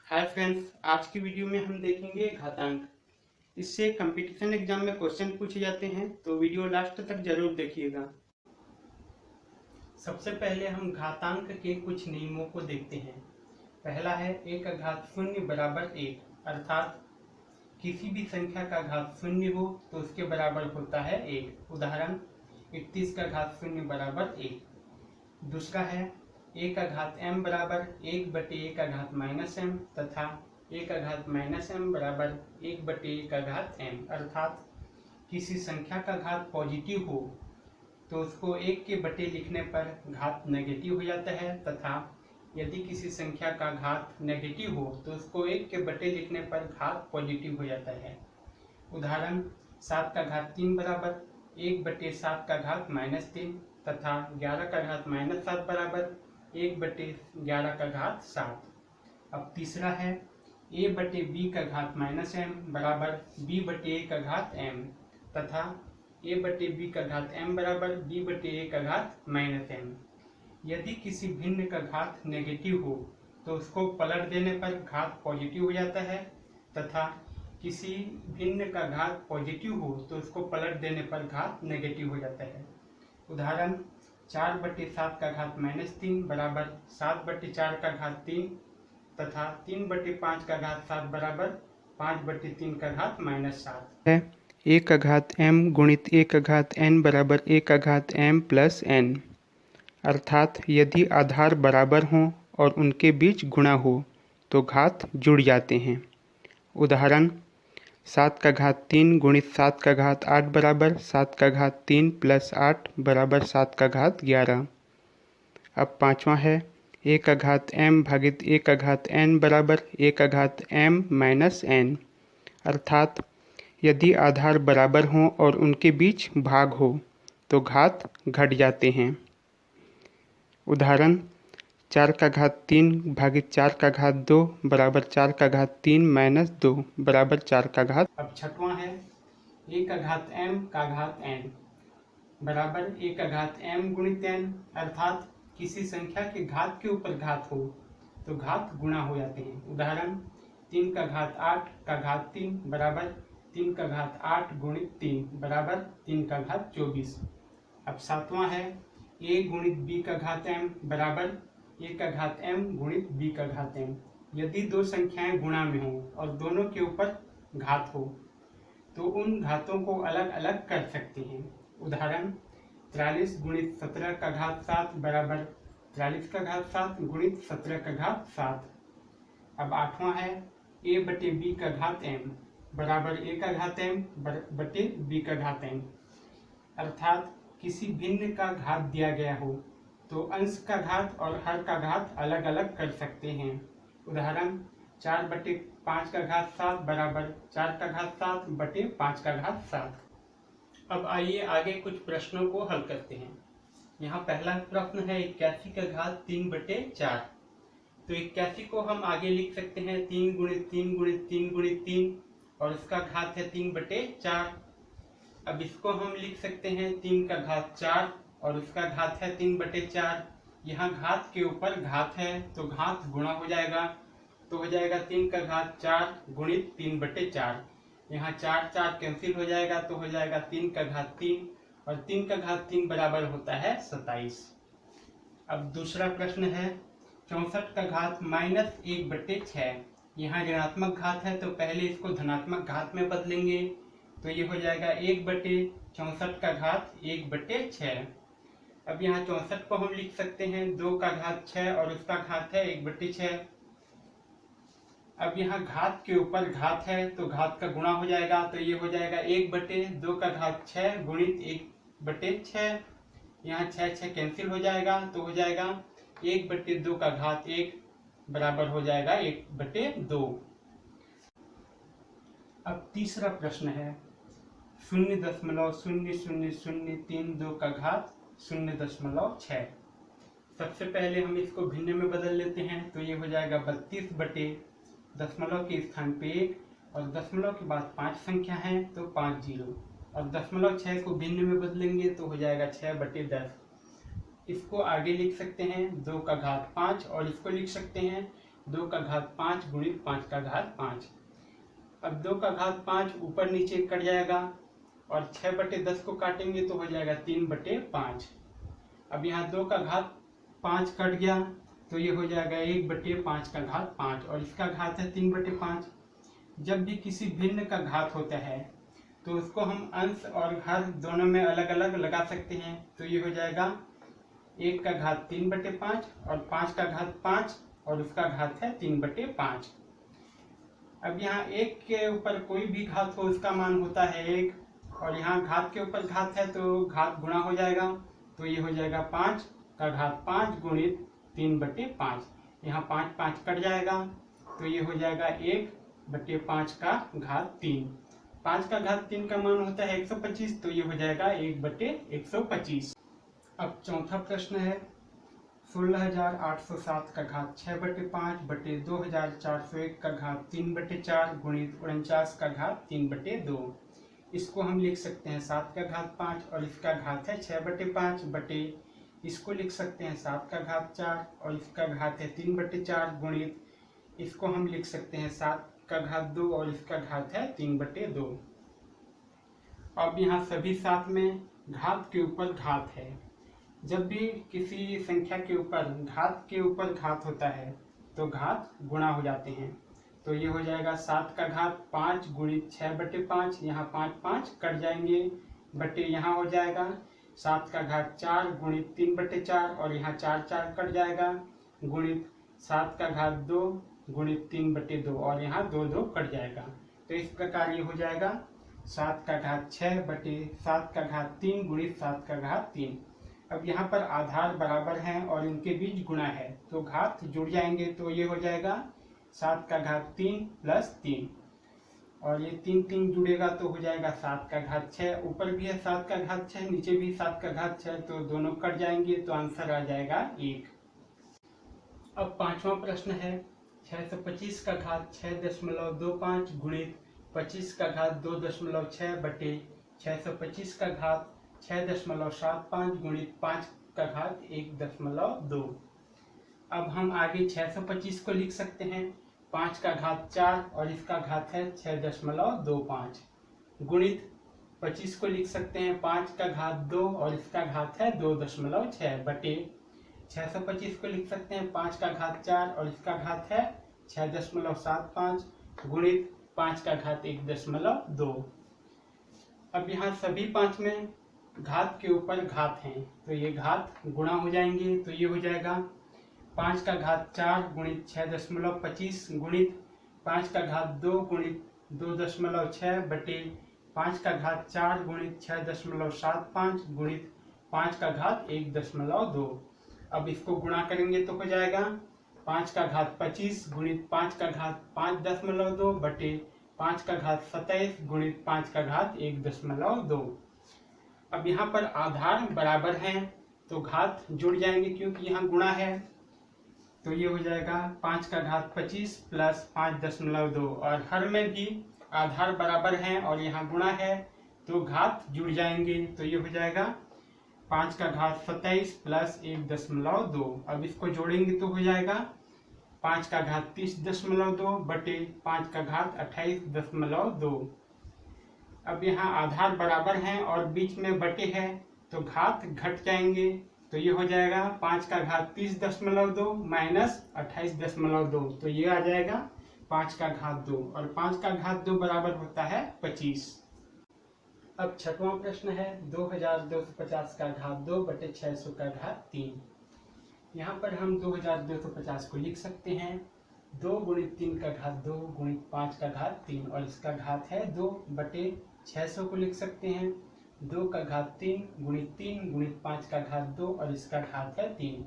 Hi friends, आज की video में हम देखेंगे घातांक। इससे कंपटीशन एग्जाम में क्वेश्चन पूछे जाते हैं, तो वीडियो लास्ट तक जरूर देखिएगा। सबसे पहले हम घातांक के कुछ नियमों को देखते हैं। पहला है एक घात शून्य बराबर एक, अर्थात किसी भी संख्या का घात शून्य हो तो उसके बराबर होता है एक। उदाहरण 31 का घात शून्य बराबर एक। दूसरा है ए का घात m बराबर 1/a का घात -m तथा a का घात -m बराबर 1/a का घात m, अर्थात किसी संख्या का घात पॉजिटिव हो तो उसको 1 के बटे लिखने पर घात नेगेटिव हो जाता है, तथा यदि किसी संख्या का घात नेगेटिव हो तो उसको 1 के बटे लिखने पर घात पॉजिटिव हो जाता है। उदाहरण 7 का घात 3 बराबर 1/7 का घात -3 तथा 11 का घात -7 बराबर 1/11 का घात 7। अब तीसरा है a/b का घात -m बराबर b/a का घात m तथा a/b का घात m बराबर b/a का घात -m। यदि किसी भिन्न का घात नेगेटिव हो तो उसको पलट देने पर घात पॉजिटिव हो जाता है, तथा किसी भिन्न का घात पॉजिटिव हो तो उसको पलट देने पर घात नेगेटिव हो जाता है। उदाहरण 4/7 का घात -3 बराबर 7/4 का घात 3 तथा 3/5 का घात 7 बराबर 5/3 का घात -7 है। ए का घात m गुणित ए का घात n बराबर ए का घात m प्लस n, अर्थात यदि आधार बराबर हों और उनके बीच गुणा हो तो घात जुड़ जाते हैं। उदाहरण 7 का घात 3 गुणित 7 का घात 8 बराबर 7 का घात 3 प्लस 8 बराबर 7 का घात 11। अब पाँचवा है ए का घात m भागित ए का घात n बराबर ए का घात m माइनस n, अर्थात यदि आधार बराबर हों और उनके बीच भाग हो तो घात घट जाते हैं। उदाहरण 4 का घात 3 भागित 4 का घात 2 बराबर 4 का घात 3 माइनस 2 बराबर 4 का घात। अब छठवां है ए का घात m का घात n बराबर ए का घात m गुणित n, अर्थात किसी संख्या के घात के ऊपर घात हो तो घात गुणा हो जाते हैं। उदाहरण 3 का घात 8 का घात 3 बराबर 3 का घात 8 गुणित 3 बराबर 3 का घात 24। अब सातवां है a गुणित b का घात m बराबर a का घात m गुणित b का घात m। यदि दो संख्याएं गुणा में हो और दोनों के ऊपर घात हो तो उन घातों को अलग अलग कर सकते हैं। उदाहरण 43 गुणित 17 का घात 7 बराबर 43 का घात 7 गुणित 17 का घात 7। अब आठवां है a/b का घात m बराबर a का घात m बटे b का घात m, अर्थात किसी भिन्न का घात दिया गया हो तो अंश का घात और हर का घात अलग अलग कर सकते हैं। उदाहरण 4/5 का घात 7 बराबर 4 का घात 7 बटे 5 का घात 7। अब आइए आगे कुछ प्रश्नों को हल करते हैं। यहाँ पहला प्रश्न है 81 का घात 3/4। तो 81 को हम आगे लिख सकते हैं 3 गुणित 3 गुणित 3 गुणित 3 और उसका घात है 3/4। अब इसको हम लिख सकते हैं 3 का घात 4 और उसका घात है 3/4। यहाँ घात के ऊपर घात है तो घात गुणा हो जाएगा, तो हो जाएगा 3 का घात 4 गुणित 3/4। यहाँ 4 4 कैंसिल हो जाएगा तो हो जाएगा 3 का घात 3 और 3 का घात 3 बराबर होता है 27। अब दूसरा प्रश्न है 64 का घात -1/6। यहाँ ऋणात्मक घात है तो पहले इसको धनात्मक घात में बदलेंगे, तो ये हो जाएगा 1/64 का घात 1/6। अब यहाँ 64 को हम लिख सकते हैं 2 का घात 6 और उसका घात है 1/6। अब यहाँ घात के ऊपर घात है तो घात का गुणा हो जाएगा, तो ये हो जाएगा 1/2 का घात 6 गुणित 1/6। यहाँ 6 6 कैंसिल हो जाएगा तो हो जाएगा 1/2 का घात 1 बराबर हो जाएगा 1/2। अब तीसरा प्रश्न है 0.00032 का घात 0.6। सबसे पहले हम इसको भिन्न में बदल लेते हैं, तो ये हो जाएगा 32 बटे दशमलव के स्थान पे 1 और दशमलव के बाद 5 संख्या है तो 5 जीरो, और 0.6 को भिन्न में बदलेंगे तो हो जाएगा 6/10। इसको आगे लिख सकते हैं 2 का घात 5 और इसको लिख सकते हैं 2 का घात 5 गुणित 5 का घात 5। अब 2 का घात 5 ऊपर नीचे कट जाएगा और 6/10 को काटेंगे तो हो जाएगा 3/5। अब यहाँ 2 का घात 5 कट गया तो ये हो जाएगा 1/5 का घात 5 और इसका घात है 3/5। जब भी किसी भिन्न का घात होता है तो उसको हम अंश और हर दोनों में अलग अलग लगा सकते हैं। तो ये हो जाएगा 1 का घात 3/5 और 5 का घात 5 और उसका घात है 3/5। अब यहाँ 1 के ऊपर कोई भी घात हो उसका मान होता है 1 और यहाँ घात के ऊपर घात है तो घात गुणा हो जाएगा। तो ये हो जाएगा 5 का घात 5 गुणित 3/5। यहाँ 5 5 कट जाएगा तो ये हो जाएगा 1/5 का घात 3। 5 का घात 3 का मान होता है 125 तो ये हो जाएगा 1/125। अब चौथा प्रश्न है 16,807 का घात 6/5 बटे 2,401 का घात 3/4 गुणित 49 का घात 3/2। इसको हम लिख सकते हैं 7 का घात 5 और इसका घात है 6/5 बटे इसको लिख सकते हैं 7 का घात 4 और इसका घात है 3/4 गुणित इसको हम लिख सकते हैं 7 का घात 2 और इसका घात है 3/2। अब यहाँ सभी साथ में घात के ऊपर घात है। जब भी किसी संख्या के ऊपर घात होता है तो घात गुणा हो जाते हैं। तो ये हो जाएगा 7 का घात 5 गुणित 6/5। यहाँ 5 5 कट जाएंगे बटे यहाँ हो जाएगा 7 का घात 4 गुणित 3/4 और यहाँ 4 4 कट जाएगा गुणित 7 का घात 2 गुणित 3/2 और यहाँ 2 2 कट जाएगा। तो इस प्रकार ये हो जाएगा 7 का घात 6 बटे 7 का घात 3 गुणित 7 का घात 3। अब यहाँ पर आधार बराबर हैं और इनके बीच गुणा है तो घात जुड़ जाएंगे। तो ये हो जाएगा 7 का घात 3 प्लस 3 और ये 3 3 जुड़ेगा तो हो जाएगा 7 का घात 6। ऊपर भी है 7 का घात 6 नीचे भी 7 का घात 6 तो दोनों कट जाएंगे तो आंसर आ जाएगा 1। अब पांचवा प्रश्न है 625 का घात 6.25 गुणित 25 का घात 2.6 बटे 625 का घात 6.75 गुणित 5 का घात 1.2। अब हम आगे 625 को लिख सकते हैं 5 का घात 4 और इसका घात है 6.25 गुणित 25 को लिख सकते हैं 5 का घात 2 और इसका घात है 2.6 बटे 625 को लिख सकते हैं 5 का घात 4 और इसका घात है 6.75 गुणित 5 का घात 1.2। अब यहाँ सभी 5 में घात के ऊपर घात हैं तो ये घात गुणा हो जाएंगे। तो ये हो जाएगा 5 का घात 4 गुणित 6.25 गुणित 5 का घात 2 गुणित 2.6 बटे 5 का घात 4 गुणित 6.75 गुणित 5 का घात 1.2। अब इसको गुणा करेंगे तो हो जाएगा 5 का घात 25 गुणित 5 का घात 5.2 बटे 5 का घात 27 गुणित 5 का घात 1.2। अब यहाँ पर आधार बराबर हैं तो घात जुड़ जाएंगे क्योंकि यहाँ गुणा है। तो ये हो जाएगा 5 का घात 25 प्लस 5.2 और हर में भी आधार बराबर हैं और यहाँ गुणा है तो घात जुड़ जाएंगे। तो ये हो जाएगा 5 का घात 27 प्लस 1.2। अब इसको जोड़ेंगे तो हो जाएगा 5 का घात 30.2 बटे 5 का घात 28.2। अब यहाँ आधार बराबर हैं और बीच में बटे हैं तो घात घट जाएंगे। तो ये हो जाएगा 5 का घात 30.2 माइनस 28.2 तो ये आ जाएगा 5 का घात 2 और 5 का घात 2 बराबर होता है 25। अब छठवां प्रश्न है 2250 का घात 2 बटे 600 का घात 3। यहाँ पर हम 2250 को लिख सकते हैं 2 गुणित 3 का घात 2 गुणित 5 का घात 3 और इसका घात है 2 बटे 600 को लिख सकते हैं 2 का घात 3 गुणित 5 का घात 2 और इसका घात है 3।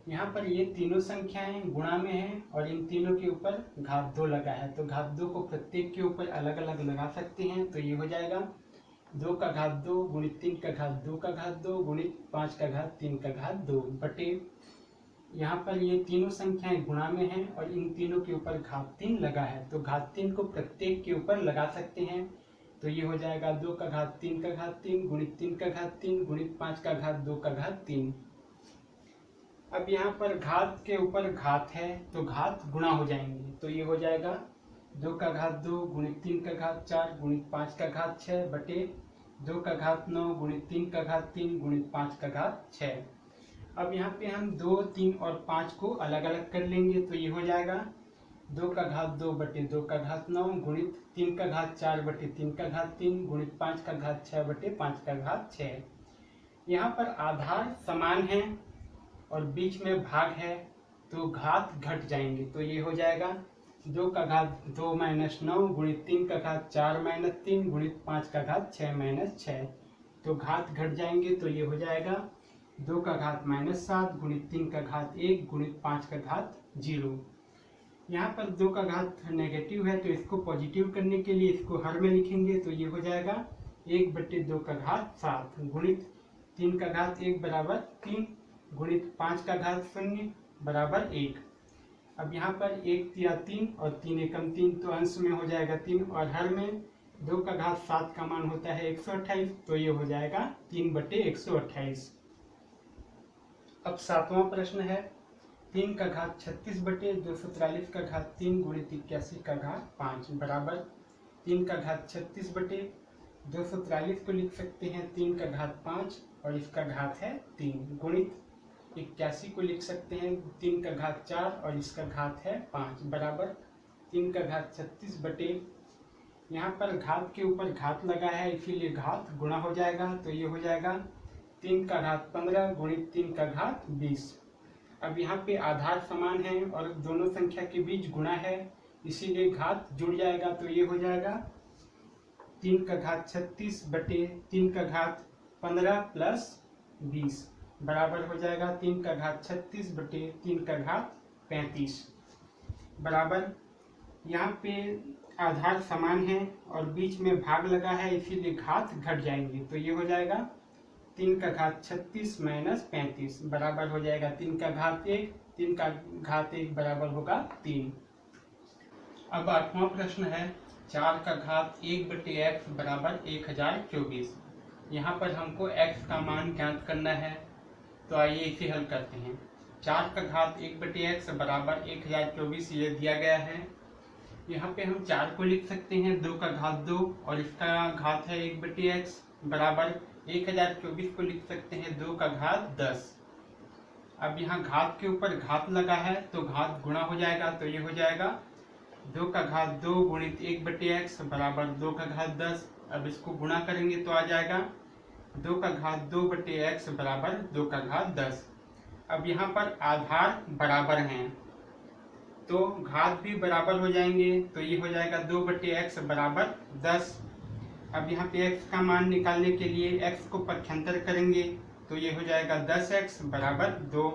यहाँ पर ये तीनों संख्याएं गुणा में हैं और इन तीनों के ऊपर घात 2 लगा है तो घात 2 को प्रत्येक के ऊपर अलग अलग लगा सकते हैं। तो ये हो जाएगा 2 का घात 2 गुणित 3 का घात 2 का घात 2 गुणित 5 का घात 3 का घात 2 बटे यहाँ पर ये तीनों संख्याएं गुणा में हैं और इन तीनों के ऊपर घात 3 लगा है तो घात 3 को प्रत्येक के ऊपर लगा सकते हैं। तो ये हो जाएगा 2 का घात 3 का घात 3 गुणित 3 का घात 3 गुणित 5 का घात 2 का घात 3। अब यहाँ पर घात के ऊपर घात है तो घात गुणा हो जाएंगे, तो ये हो जाएगा 2 का घात 2 गुणित 3 का घात 4 गुणित 5 का घात 6 बटे 2 का घात 9 गुणित 3 का घात 3 गुणित 5 का घात 6। अब यहाँ पे हम 2, 3 और 5 को अलग अलग कर लेंगे, तो ये हो जाएगा 2 का घात 2 बटे 2 का घात 9 गुणित 3 का घात 4 बटे 3 का घात 3 गुणित 5 का घात 6 बटे 5 का घात 6। यहाँ पर आधार समान है और बीच में भाग है तो घात घट जाएंगे, तो ये हो जाएगा 2 का घात 2 माइनस 9 गुणित 3 का घात 4 माइनस 3 गुणित 5 का घात 6 माइनस 6, तो घात घट जाएंगे, तो ये हो जाएगा 2 का घात माइनस 7 गुणित 3 का घात 1 गुणित 5 का घात 0। यहाँ पर 2 का घात नेगेटिव है तो इसको पॉजिटिव करने के लिए इसको हर में लिखेंगे, तो ये हो जाएगा 1 बटे 2 का घात 7 गुणित 3 का घात 1 बराबर 3 गुणित 5 का घात 0 बराबर 1। अब यहाँ पर 1 तिया 3 और 3 एकम 3, तो अंश में हो जाएगा 3 और हर में 2 का घात 7 का मान होता है 128, तो ये हो जाएगा 3 बटे 128। अब 7वां प्रश्न है 3 का घात 36 बटे 243 का घात 3 गुणित 81 का घात 5 बराबर 3 का घात 36 बटे 243 को लिख सकते हैं 3 का घात 5 और इसका घात है 3 गुणित 81 को लिख सकते हैं 3 का घात 4 और इसका घात है 5 बराबर 3 का घात 36 बटे, यहाँ पर घात के ऊपर घात लगा है इसीलिए घात गुणा हो जाएगा, तो ये हो जाएगा 3 का घात 15 गुणित 3 का घात 20। अब यहाँ पे आधार समान है और दोनों संख्या के बीच गुणा है इसीलिए घात जुड़ जाएगा, तो ये हो जाएगा 3 का घात 36 बटे 3 का घात 15 प्लस 20 बराबर हो जाएगा 3 का घात 36 बटे 3 का घात 35 बराबर, यहाँ पे आधार समान है और बीच में भाग लगा है इसीलिए घात घट जाएंगे, तो ये हो जाएगा 3 का घात 36 माइनस 35 बराबर हो जाएगा 3 का घात 1, 3 का घात 1 बराबर होगा 3। अब 8वां प्रश्न है 4 का घात 1 बटे x बराबर 1024। यहाँ पर हमको x का मान ज्ञात करना है, तो आइए इसे हल करते हैं। 4 का घात 1 बटे x बराबर 1024 ये दिया गया है। यहाँ पे हम 4 को लिख सकते हैं 2 का घात 2 और इसका घात है 1 बटे x बराबर 1024 को लिख सकते हैं 2 का घात 10। अब यहाँ घात के ऊपर घात लगा है तो घात गुणा हो जाएगा, तो ये हो जाएगा 2 का घात 2 गुणित 1 बटे x बराबर 2 का घात 10। अब इसको गुणा करेंगे तो आ जाएगा 2 का घात 2 बटे x बराबर 2 का घात 10। अब यहाँ पर आधार बराबर हैं तो घात भी बराबर हो जाएंगे, तो ये हो जाएगा 2 बटे x बराबर 10। अब यहाँ पे x का मान निकालने के लिए x को पक्षांतर करेंगे तो ये हो जाएगा 10x बराबर 2।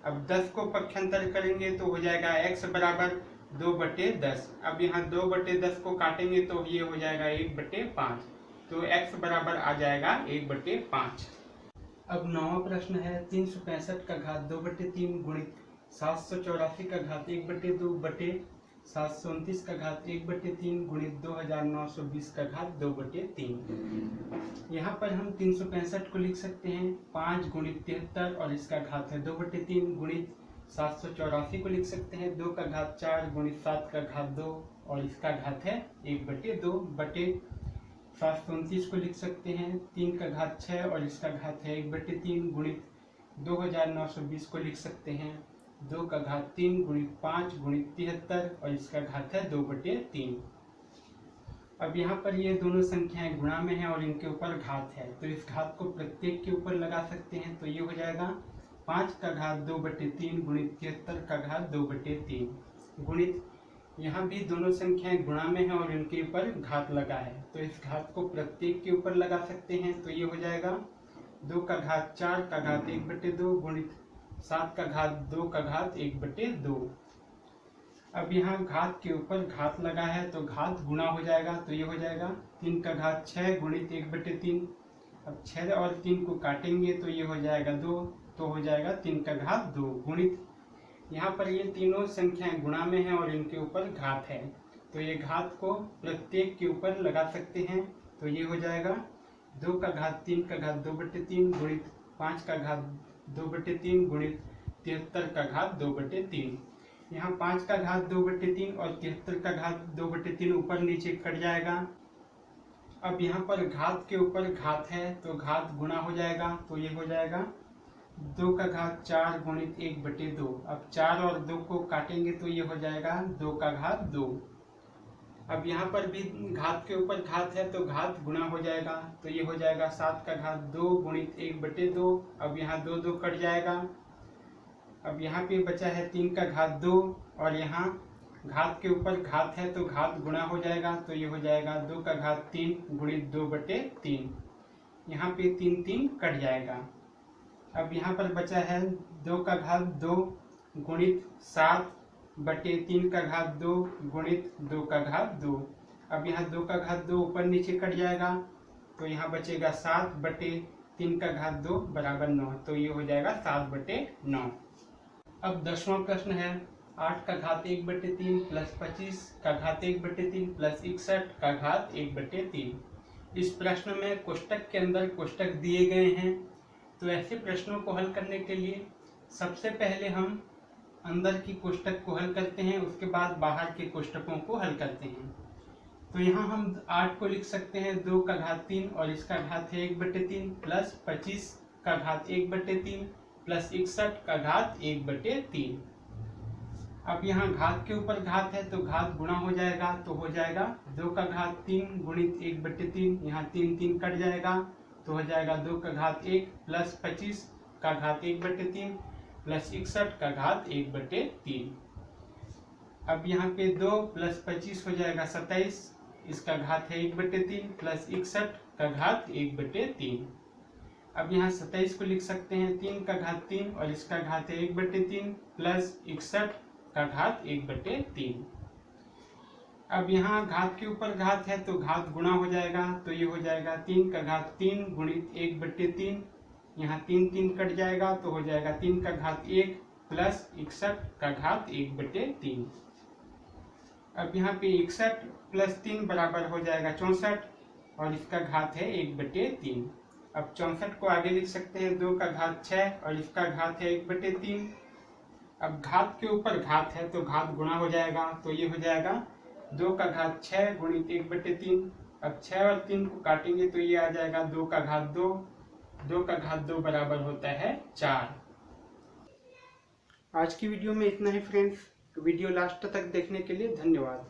अब 10 को पक्षांतर करेंगे तो हो जाएगा x बराबर 2 बटे 10। अब यहाँ 2 बटे 10 को काटेंगे तो ये हो जाएगा 1 बटे 5, तो x बराबर आ जाएगा 1 बटे 5। अब 9वां प्रश्न है 365 का घात 2 बटे 3 गुणित 784 का घात 1 बटे 2 बटे 729 का घात 1 बटे 3 गुणित 2920 का घात 2 बटे 3। यहाँ पर हम 365 को लिख सकते हैं 5 गुणित 73 और इसका घात है 2 बटे 3 गुणित 784 को लिख सकते हैं 2 का घात 4 गुणित 7 का घात 2 और इसका घात है 1 बटे 2 बटे 729 को लिख सकते हैं 3 का घात 6 और इसका घात है 1 बटे 3 गुणित 2920 को लिख सकते हैं 2 का घात 3 गुणित 5 गुणित 73 और इसका घात है 2 बटे 3। अब यहाँ पर ये दोनों संख्याएं गुणा में हैं और इनके ऊपर घात है, तो इस घात को प्रत्येक के ऊपर लगा सकते हैं, तो ये हो जाएगा 5 का घात 2 बटे 3 गुणित 73 का घात 2 बटे 3 गुणित, यहाँ भी दोनों संख्याएं गुणा में हैं और इनके ऊपर घात लगा है, तो इस घात को प्रत्येक के ऊपर लगा सकते हैं, तो ये हो जाएगा 2 का घात 4 का घात 1 बटे 2 गुणित 7 का घात 2 का घात 1 बटे 2। अब यहाँ घात के ऊपर घात लगा है तो घात गुणा हो जाएगा, तो ये हो जाएगा 3 का घात 6 गुणित 1 बटे 3। अब 6 और 3 को काटेंगे तो ये हो जाएगा 2, तो हो जाएगा 3 का घात 2 गुणित, यहाँ पर ये तीनों संख्याएं गुणा में हैं और इनके ऊपर घात है, तो ये घात को प्रत्येक के ऊपर लगा सकते हैं, तो ये हो जाएगा 2 का घात 3 का घात 2 बटे 3 गुणित 5 का घात 2 बटे 3 गुणित 73 का घात 2/3। यहाँ 5 का घात 2/3 और 73 का घात 2/3 ऊपर नीचे कट जाएगा। अब यहाँ पर घात के ऊपर घात है तो घात गुणा हो जाएगा, तो ये हो जाएगा 2 का घात 4 गुणित 1/2। अब 4 और 2 को काटेंगे तो ये हो जाएगा 2 का घात 2। अब यहाँ पर भी घात के ऊपर घात है तो घात गुणा हो जाएगा, तो ये हो जाएगा 7 का घात 2 गुणित 1/2। अब यहाँ 2 2 कट जाएगा। अब यहाँ पे बचा है 3 का घात 2 और यहाँ घात के ऊपर घात है तो घात गुणा हो जाएगा, तो ये हो जाएगा 2 का घात 3 गुणित 2/3। यहाँ पे 3 3 कट जाएगा। अब यहाँ पर बचा है 2 का घात 2 गुणित 7/3 का घात 2 गुणित 2 का घात 2। अब यहाँ 2 का घात 2 ऊपर नीचे कट जाएगा, तो यहाँ बचेगा 7/3 का घात 2 बराबर 9, तो ये हो जाएगा 7/9। अब 10वां प्रश्न है 8 का घात 1/3 प्लस 25 का घात 1/3 प्लस 61 का घात 1/3। इस प्रश्न में कोष्टक के अंदर कोष्टक दिए गए हैं, तो ऐसे प्रश्नों को हल करने के लिए सबसे पहले हम अंदर की कोष्टक को हल करते हैं, उसके बाद बाहर के कोष्टकों को हल करते हैं। तो यहाँ हम 8 को लिख सकते हैं 2 का घात 3 और इसका घात है 1/3 प्लस 25 का घात 1/3 प्लस 61 का घात 1/3। अब यहाँ घात के ऊपर घात है तो घात गुणा हो जाएगा, तो हो जाएगा 2 का घात 3 गुणित 1/3। यहाँ 3 3 कट जाएगा, तो हो जाएगा 2 का घात 1 प्लस 25 का घात 1/3 प्लस 61 का घात 1/3। अब यहाँ पे 2 प्लस 25 हो जाएगा 27, इसका घात है 1/3 प्लस 61 का घात 1/3। अब यहाँ 27 को लिख सकते हैं 3 का घात 3 और इसका घात है 1/3 प्लस 61 का घात 1/3। अब यहाँ घात के ऊपर घात है तो घात गुणा हो जाएगा, तो ये हो जाएगा 3 का घात 3 गुणित 1/3। यहाँ 3 3 कट जाएगा, तो हो जाएगा 3 का घात 1 प्लस 61 का घात 1/3। अब यहाँ पे 61 प्लस 3 बराबर हो जाएगा 64 और इसका घात है 1/3। अब 64 को आगे लिख सकते हैं 2 का घात 6 और इसका घात है 1/3। अब घात के ऊपर घात है तो घात गुणा हो जाएगा, तो ये हो जाएगा 2 का घात 6 गुणित 1/3। अब 6 और 3 को काटेंगे तो ये आ जाएगा 2 का घात 2। 2 का घात 2 बराबर होता है 4। आज की वीडियो में इतना ही फ्रेंड्स। वीडियो लास्ट तक देखने के लिए धन्यवाद।